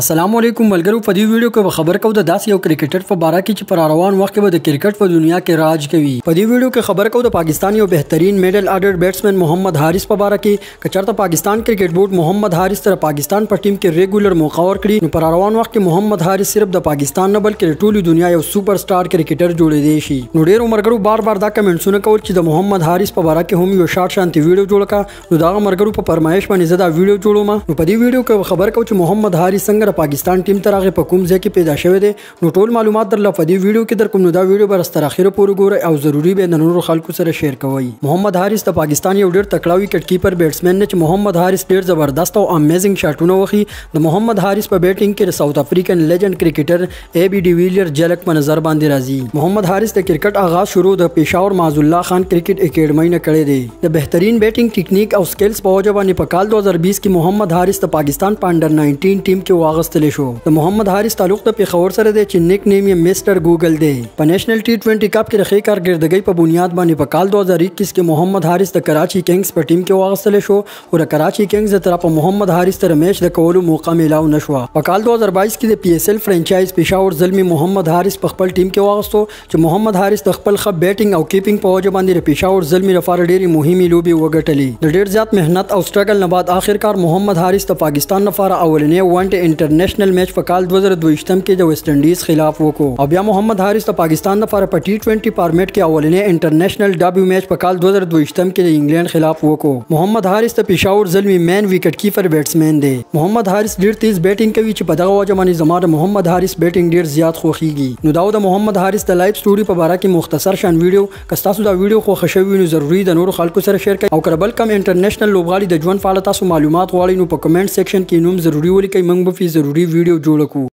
अस्सलाम वालेकुम मलगरू په دې ویډیو کې خبر کوو د داس یو کرکټر په باره کې چې پر روان وخت کې د کرکټ په دنیا کې راج کوي. په دې ویډیو کې خبر کوو د پاکستان یو بهترین میډل آرډر بیټسمن محمد حارث په باره کې کچرته پاکستان کرکټ بورډ محمد حارث تر پاکستان په ټیم کې ریګولر موقع ورکړي نو پر روان وخت کې محمد حارث صرف د پاکستان نه بلکې ټولې دنیا یو سوپر سٹار کرکټر جوړېدی شي. نو ډېر مرګرو بار دا کمنټسونه کول چې د محمد حارث په باره کې هم یو شارټ شانتي ویډیو جوړ کا نو دا مرګرو په فرمایش باندې زدا ویډیو جوړوم. نو په دې ویډیو کې خبر کوو چې محمد حارث څنګه د پاکستان ټیم تر هغه په کوم ځای کې پیدا شوی دی نو ټول معلومات در لپاره دی ویډیو کې در کوم نو دا ویډیو بر تر اخره پورې ګورئ او ضروری به د نورو خلکو سره شیر کوئ. محمد حارث د پاکستان یو ډېر تکړه وکټ کیپر بیټسمن نه چې محمد حارث ډېر زبردست او امیزنګ شاټونه وخی. د محمد حارث په بیټینګ کې د ساوث افریقن لیجنډ کرکټر اے بی ډی ویلیئر جلک په نظر باندې راځي. محمد حارث د کرکټ آغاز شروع د پېښور معز الله خان کرکټ اکیډمۍ نه کړی دی. د بهترین بیټینګ ټیکنیک او سکلز په وجه باندې په کال 2020 کې محمد حارث د پاکستان په انډر 19 ټیم کې واغستل شو. د محمد حارث تعلق د پیښور سره دی چې نیک نیم یې میسټر ګوګل دی. په نېشنل ټي 20 کپ کې د ښې کارکردګۍ په بنیاد باندې په کال 2021 کې محمد حارث د کراچي کنگز په ټیم کې واغستل شو او د کراچي کنگز تر په محمد حارث تر میچ د کولو موقع میلاو نشو. په کال 2022 کې د پی ایس ایل فرانچایز پېښور زلمی محمد حارث په خپل ټیم کې واغستو چې محمد حارث د خپل ښه بیټینګ او کیپینګ په وجه باندې د پېښور زلمی لپاره ډېری مهمه لوبي وګټلې. د ډېر زیات مهنت او سټرګل نه بعد آخرکار محمد حارث د پاکستان لپاره اولنې ون ډے انټرنیشنل میچ په کال 2022 کې د ویسټ انډیز خلاف وکړو او بیا محمد حارث د پاکستان لپاره په ټي 20 فارمیټ کې اولنې انټرنیشنل ډابیو میچ په کال 2022 کې د انګلند خلاف وکړو. محمد حارث د پېښور زلمی مین وکټ کیپر بیټسمن دی. محمد حارث ډېر تیز بیټینګ کوي چې په دغه وجه باندې زما د محمد حارث بیټینګ ډېر زیات خوښیږي. نو دا د محمد حارث د لایف سټوري په اړه کې مختصر شان ویډیو که تاسو دا ویډیو خوښ شوی نو ضروری د نورو خلکو سره شیر کړئ او که بل کم انټرنیشنل لوبغاړي د ژوند په اړه تاسو معلومات غواړئ نو په کمنټ سیکشن کې نوم ضروری ولیکئ. موږ به ضروری ویډیو جوړ کړو.